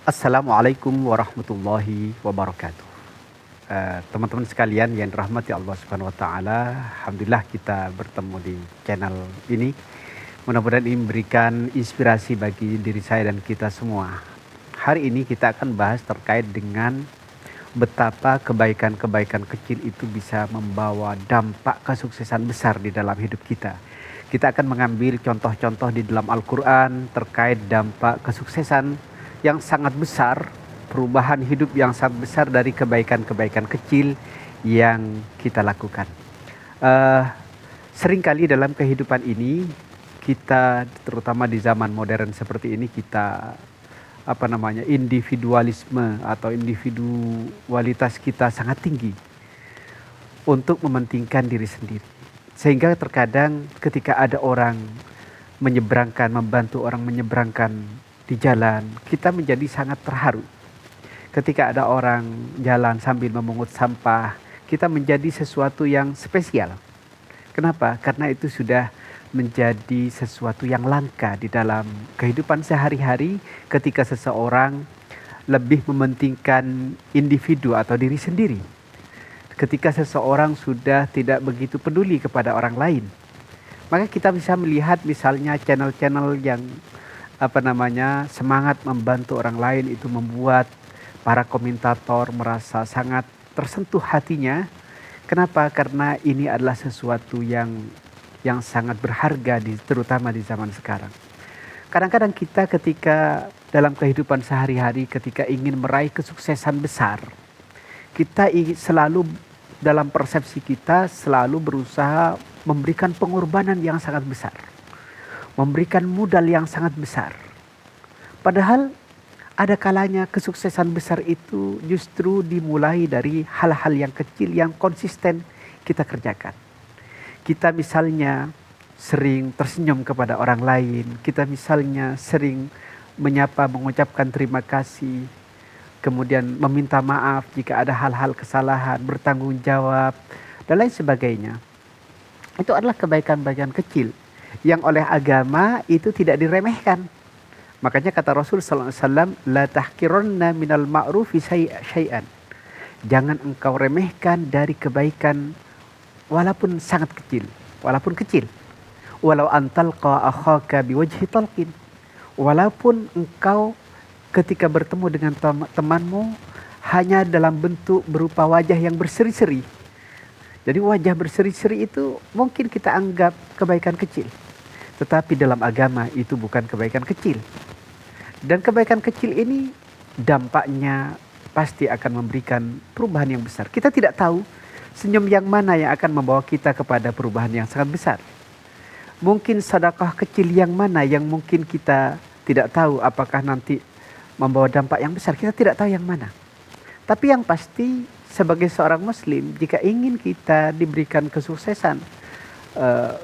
Assalamualaikum warahmatullahi wabarakatuh. Teman-teman sekalian yang dirahmati Allah Subhanahu wa taala, alhamdulillah kita bertemu di channel ini. Mudah-mudahan ini memberikan inspirasi bagi diri saya dan kita semua. Hari ini kita akan bahas terkait dengan betapa kebaikan-kebaikan kecil itu bisa membawa dampak kesuksesan besar di dalam hidup kita. Kita akan mengambil contoh-contoh di dalam Al-Quran terkait dampak kesuksesan yang sangat besar, perubahan hidup yang sangat besar dari kebaikan-kebaikan kecil yang kita lakukan. Seringkali dalam kehidupan ini kita, terutama di zaman modern seperti ini, kita individualisme atau individualitas kita sangat tinggi untuk mementingkan diri sendiri. Sehingga terkadang ketika ada orang membantu orang menyeberangkan di jalan, kita menjadi sangat terharu. Ketika ada orang jalan sambil memungut sampah, kita menjadi sesuatu yang spesial. Kenapa? Karena itu sudah menjadi sesuatu yang langka di dalam kehidupan sehari-hari ketika seseorang lebih mementingkan individu atau diri sendiri. Ketika seseorang sudah tidak begitu peduli kepada orang lain, maka kita bisa melihat misalnya channel-channel yang semangat membantu orang lain itu membuat para komentator merasa sangat tersentuh hatinya. Kenapa? Karena ini adalah sesuatu yang sangat berharga terutama di zaman sekarang. Kadang-kadang kita ketika dalam kehidupan sehari-hari ketika ingin meraih kesuksesan besar, kita selalu dalam persepsi kita selalu berusaha memberikan pengorbanan yang sangat besar, memberikan modal yang sangat besar. Padahal ada kalanya kesuksesan besar itu justru dimulai dari hal-hal yang kecil yang konsisten kita kerjakan. Kita misalnya sering tersenyum kepada orang lain, kita misalnya sering menyapa, mengucapkan terima kasih, kemudian meminta maaf jika ada hal-hal kesalahan, bertanggung jawab, dan lain sebagainya. Itu adalah kebaikan-kebaikan kecil yang oleh agama itu tidak diremehkan. Makanya kata Rasul sallallahu alaihi wasallam, la tahqiranna minal ma'rufi syai'an. Jangan engkau remehkan dari kebaikan walaupun sangat kecil, walaupun kecil. Walau antalqa akhaka biwajhi talqin. Walaupun engkau ketika bertemu dengan temanmu hanya dalam bentuk berupa wajah yang berseri-seri. Jadi wajah berseri-seri itu mungkin kita anggap kebaikan kecil. Tetapi dalam agama itu bukan kebaikan kecil. Dan kebaikan kecil ini dampaknya pasti akan memberikan perubahan yang besar. Kita tidak tahu senyum yang mana yang akan membawa kita kepada perubahan yang sangat besar. Mungkin sedekah kecil yang mana yang mungkin kita tidak tahu apakah nanti membawa dampak yang besar. Kita tidak tahu yang mana. Tapi yang pasti sebagai seorang muslim, jika ingin kita diberikan kesuksesan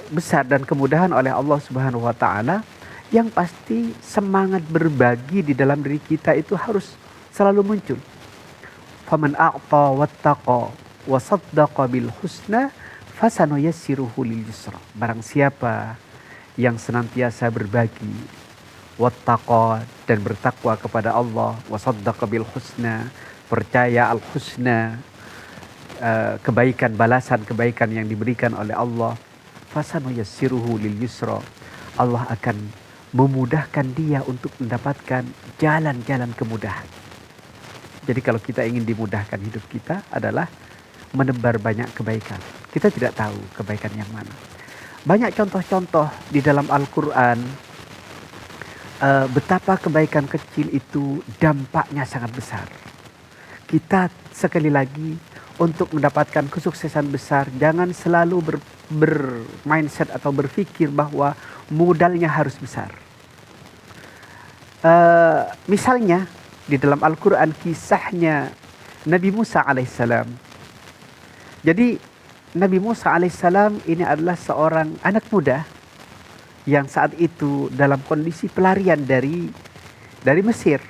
besar dan kemudahan oleh Allah Subhanahu wa taala, yang pasti semangat berbagi di dalam diri kita itu harus selalu muncul. Faman a'ta wattaqa wa saddaqa bil husna fasanuyassiruhu lil yusra. Barang siapa yang senantiasa berbagi, wattaqa, dan bertakwa kepada Allah, wa saddaqa bil husna, percaya al husna, kebaikan, balasan kebaikan yang diberikan oleh Allah, fasanuyassiruhu lil yusra, Allah akan memudahkan dia untuk mendapatkan jalan-jalan kemudahan. Jadi kalau kita ingin dimudahkan hidup kita adalah menebar banyak kebaikan. Kita tidak tahu kebaikan yang mana. Banyak contoh-contoh di dalam Al-Quran betapa kebaikan kecil itu dampaknya sangat besar. Kita sekali lagi untuk mendapatkan kesuksesan besar jangan selalu bermindset atau berpikir bahwa modalnya harus besar. Misalnya di dalam Al-Quran kisahnya Nabi Musa alaihissalam. Jadi Nabi Musa alaihissalam ini adalah seorang anak muda yang saat itu dalam kondisi pelarian dari Mesir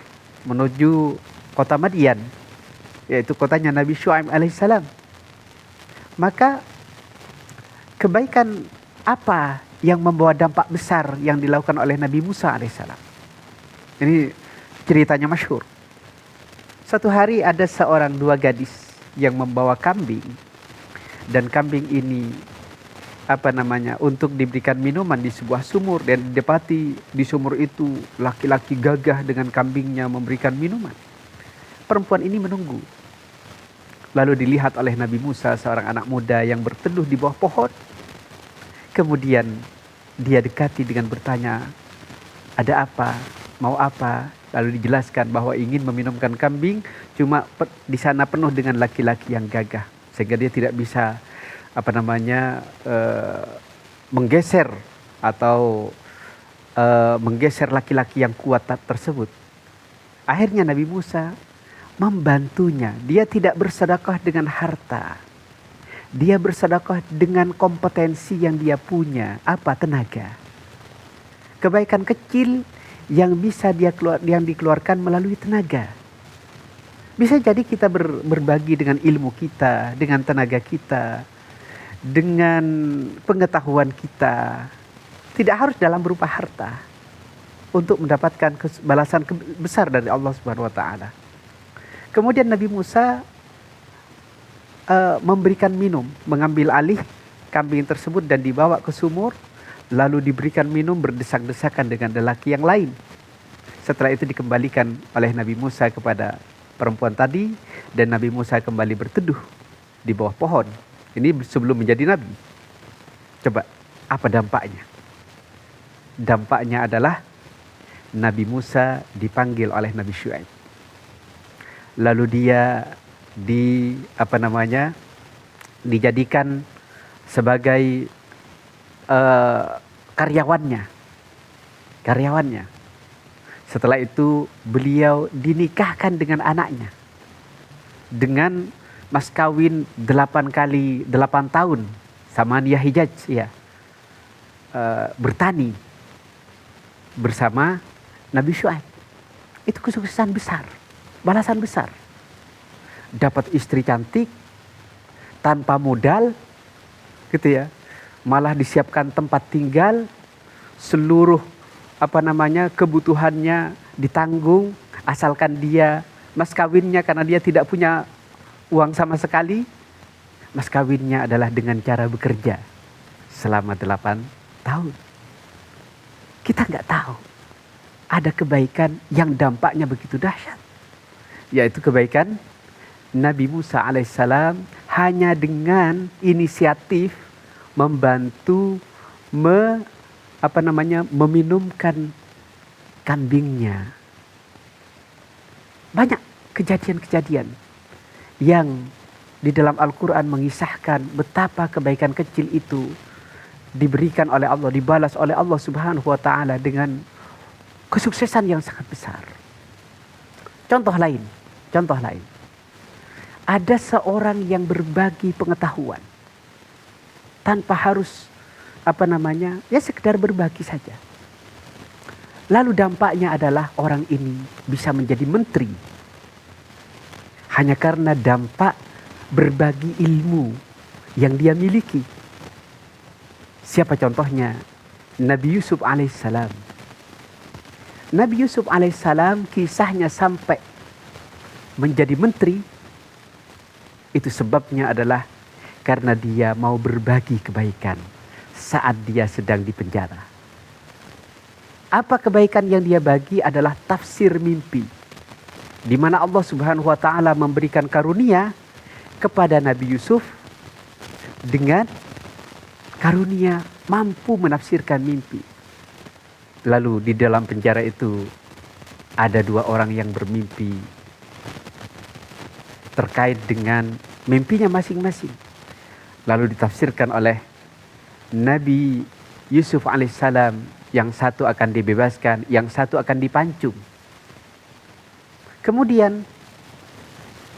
menuju kota Madian, yaitu kotanya Nabi Syuaib alaihissalam. Maka kebaikan apa yang membawa dampak besar yang dilakukan oleh Nabi Musa alaihissalam? Ini ceritanya masyhur. Suatu hari ada seorang dua gadis yang membawa kambing, dan kambing ini untuk diberikan minuman di sebuah sumur, dan didapati di sumur itu laki-laki gagah dengan kambingnya memberikan minuman. Perempuan ini menunggu. Lalu dilihat oleh Nabi Musa, seorang anak muda yang berteduh di bawah pohon. Kemudian dia dekati dengan bertanya, ada apa? Mau apa? Lalu dijelaskan bahwa ingin meminumkan kambing, cuma di sana penuh dengan laki-laki yang gagah, sehingga dia tidak bisa menggeser atau menggeser laki-laki yang kuat tersebut. Akhirnya Nabi Musa membantunya. Dia tidak bersedekah dengan harta, dia bersedekah dengan kompetensi yang dia punya. Apa? Tenaga. Kebaikan kecil yang bisa yang dikeluarkan melalui tenaga. Bisa jadi kita berbagi dengan ilmu kita, dengan tenaga kita, dengan pengetahuan kita. Tidak harus dalam berupa harta, untuk mendapatkan balasan besar dari Allah Subhanahu wa taala. Kemudian Nabi Musa memberikan minum, mengambil alih kambing tersebut dan dibawa ke sumur, lalu diberikan minum berdesak-desakan dengan lelaki yang lain. Setelah itu dikembalikan oleh Nabi Musa kepada perempuan tadi, dan Nabi Musa kembali berteduh di bawah pohon. Ini sebelum menjadi nabi. Coba, apa dampaknya? Dampaknya adalah Nabi Musa dipanggil oleh Nabi Syuaib. Lalu dia dijadikan sebagai karyawannya. Setelah itu beliau dinikahkan dengan anaknya dengan mas kawin 8 kali 8 tahun samaniyah hijaj, ya, bertani bersama Nabi Syuaib. Itu kesuksesan besar, balasan besar. Dapat istri cantik tanpa modal, gitu ya. Malah disiapkan tempat tinggal, seluruh kebutuhannya ditanggung, asalkan dia mas kawinnya, karena dia tidak punya uang sama sekali. Mas kawinnya adalah dengan cara bekerja selama 8 tahun. Kita nggak tahu ada kebaikan yang dampaknya begitu dahsyat, yaitu kebaikan Nabi Musa alaihissalam hanya dengan inisiatif membantu meminumkan kambingnya. Banyak kejadian-kejadian yang di dalam Al-Quran mengisahkan betapa kebaikan kecil itu diberikan oleh Allah, dibalas oleh Allah Subhanahu wa taala dengan kesuksesan yang sangat besar. Contoh lain. Ada seorang yang berbagi pengetahuan tanpa harus sekedar berbagi saja. Lalu dampaknya adalah orang ini bisa menjadi menteri hanya karena dampak berbagi ilmu yang dia miliki. Siapa contohnya? Nabi Yusuf alaihissalam. Nabi Yusuf alaihissalam kisahnya sampai menjadi menteri, itu sebabnya adalah karena dia mau berbagi kebaikan saat dia sedang di penjara. Apa kebaikan yang dia bagi adalah tafsir mimpi, di mana Allah Subhanahu wa taala memberikan karunia kepada Nabi Yusuf dengan karunia mampu menafsirkan mimpi. Lalu di dalam penjara itu ada 2 orang yang bermimpi terkait dengan mimpinya masing-masing. Lalu ditafsirkan oleh Nabi Yusuf alaihissalam, yang satu akan dibebaskan, yang satu akan dipancung. Kemudian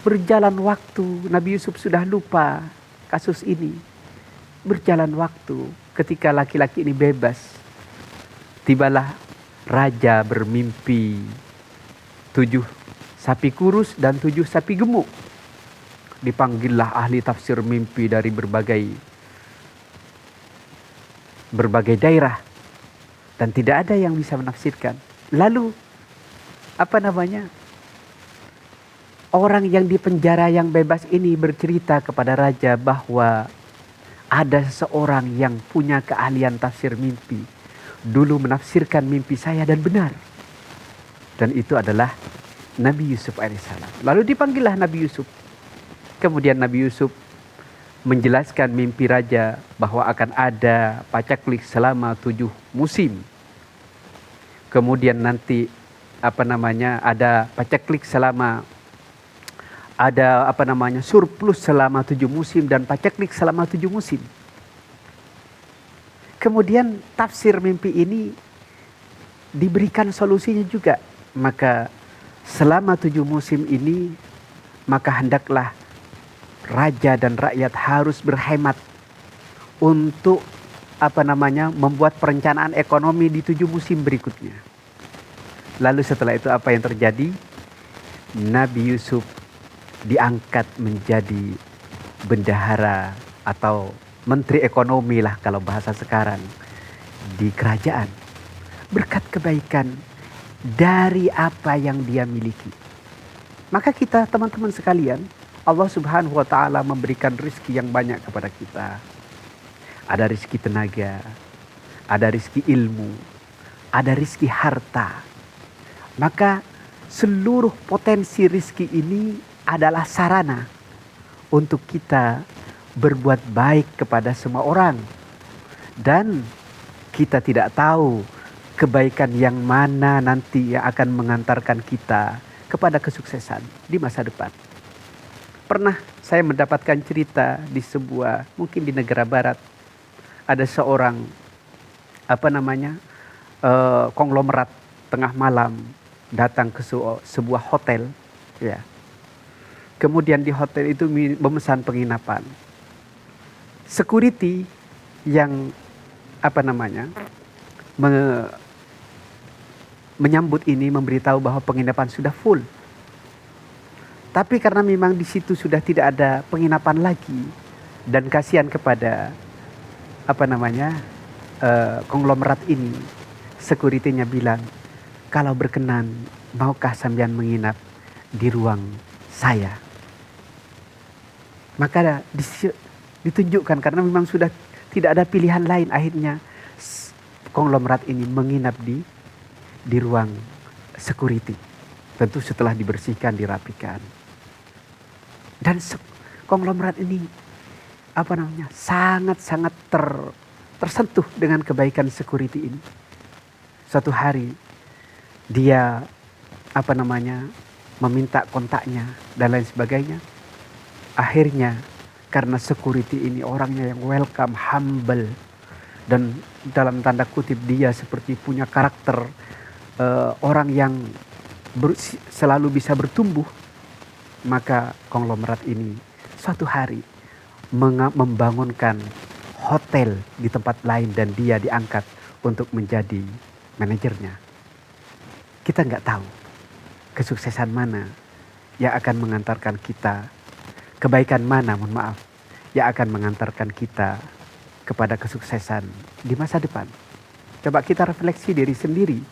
berjalan waktu, Nabi Yusuf sudah lupa kasus ini. Berjalan waktu, ketika laki-laki ini bebas, tibalah raja bermimpi 7 sapi kurus dan 7 sapi gemuk. Dipanggillah ahli tafsir mimpi dari berbagai daerah, dan tidak ada yang bisa menafsirkan. Lalu orang yang di penjara yang bebas ini bercerita kepada raja bahwa ada seseorang yang punya keahlian tafsir mimpi. Dulu menafsirkan mimpi saya dan benar. Dan itu adalah Nabi Yusuf alaihissalam. Lalu dipanggillah Nabi Yusuf. Kemudian Nabi Yusuf menjelaskan mimpi raja bahwa akan ada pacaklik selama 7 musim. Kemudian nanti ada pacaklik surplus selama 7 musim dan pacaklik selama 7 musim. Kemudian tafsir mimpi ini diberikan solusinya juga. Maka selama 7 musim ini, maka hendaklah raja dan rakyat harus berhemat untuk membuat perencanaan ekonomi di 7 musim berikutnya. Lalu setelah itu apa yang terjadi? Nabi Yusuf diangkat menjadi bendahara atau menteri ekonomi lah kalau bahasa sekarang di kerajaan. Berkat kebaikan dari apa yang dia miliki. Maka kita teman-teman sekalian, Allah Subhanahu wa ta'ala memberikan rezeki yang banyak kepada kita. Ada rezeki tenaga, ada rezeki ilmu, ada rezeki harta. Maka seluruh potensi rezeki ini adalah sarana untuk kita berbuat baik kepada semua orang. Dan kita tidak tahu kebaikan yang mana nanti yang akan mengantarkan kita kepada kesuksesan di masa depan. Pernah saya mendapatkan cerita mungkin di negara barat, ada seorang konglomerat tengah malam datang ke sebuah hotel, ya. Kemudian di hotel itu memesan penginapan. Security yang menyambut ini memberitahu bahwa penginapan sudah full. Tapi karena memang di situ sudah tidak ada penginapan lagi dan kasihan kepada konglomerat ini, security-nya bilang, kalau berkenan maukah sampean menginap di ruang saya? Maka ditunjukkan karena memang sudah tidak ada pilihan lain, akhirnya konglomerat ini menginap di ruang security. Tentu setelah dibersihkan, dirapikan. Dan konglomerat ini sangat-sangat tersentuh dengan kebaikan security ini. Suatu hari dia meminta kontaknya dan lain sebagainya. Akhirnya karena security ini orangnya yang welcome, humble, dan dalam tanda kutip dia seperti punya karakter orang yang selalu bisa bertumbuh. Maka konglomerat ini suatu hari membangunkan hotel di tempat lain dan dia diangkat untuk menjadi manajernya. Kita nggak tahu kesuksesan mana yang akan mengantarkan kita, kebaikan mana yang akan mengantarkan kita kepada kesuksesan di masa depan. Coba kita refleksi diri sendiri,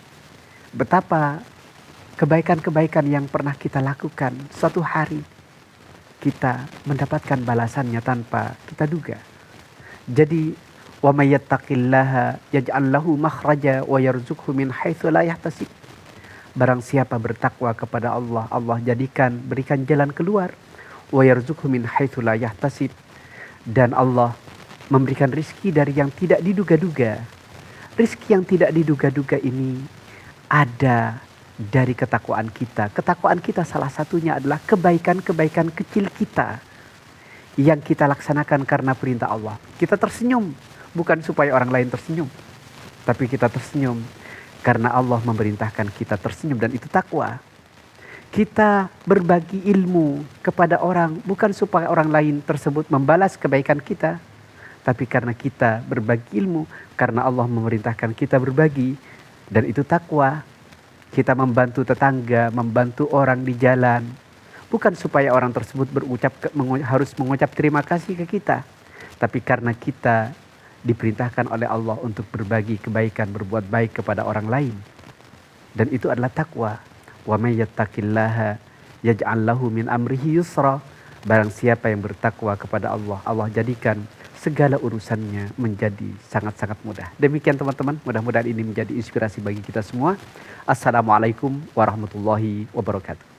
betapa kebaikan-kebaikan yang pernah kita lakukan, suatu hari kita mendapatkan balasannya tanpa kita duga. Jadi, wa may yattaqillaha yaj'al lahu makhraja wa yarzuqhu min haitsu la yahtasib. Barang siapa bertakwa kepada Allah, Allah berikan jalan keluar. Wa yarzuqhu min haitsu la yahtasib. Dan Allah memberikan rizki dari yang tidak diduga-duga. Rizki yang tidak diduga-duga ini ada dari ketakwaan kita. Ketakwaan kita salah satunya adalah kebaikan-kebaikan kecil kita yang kita laksanakan karena perintah Allah. Kita tersenyum bukan supaya orang lain tersenyum, tapi kita tersenyum karena Allah memerintahkan kita tersenyum, dan itu takwa. Kita berbagi ilmu kepada orang bukan supaya orang lain tersebut membalas kebaikan kita, tapi karena kita berbagi ilmu karena Allah memerintahkan kita berbagi, dan itu takwa. Kita membantu tetangga, membantu orang di jalan, bukan supaya orang tersebut harus mengucap terima kasih ke kita, tapi karena kita diperintahkan oleh Allah untuk berbagi kebaikan, berbuat baik kepada orang lain. Dan itu adalah takwa. Wa may yattaqillaha yaj'al lahu min amrihi yusra. Barang siapa yang bertakwa kepada Allah, Allah jadikan segala urusannya menjadi sangat-sangat mudah. Demikian teman-teman, mudah-mudahan ini menjadi inspirasi bagi kita semua. Assalamualaikum warahmatullahi wabarakatuh.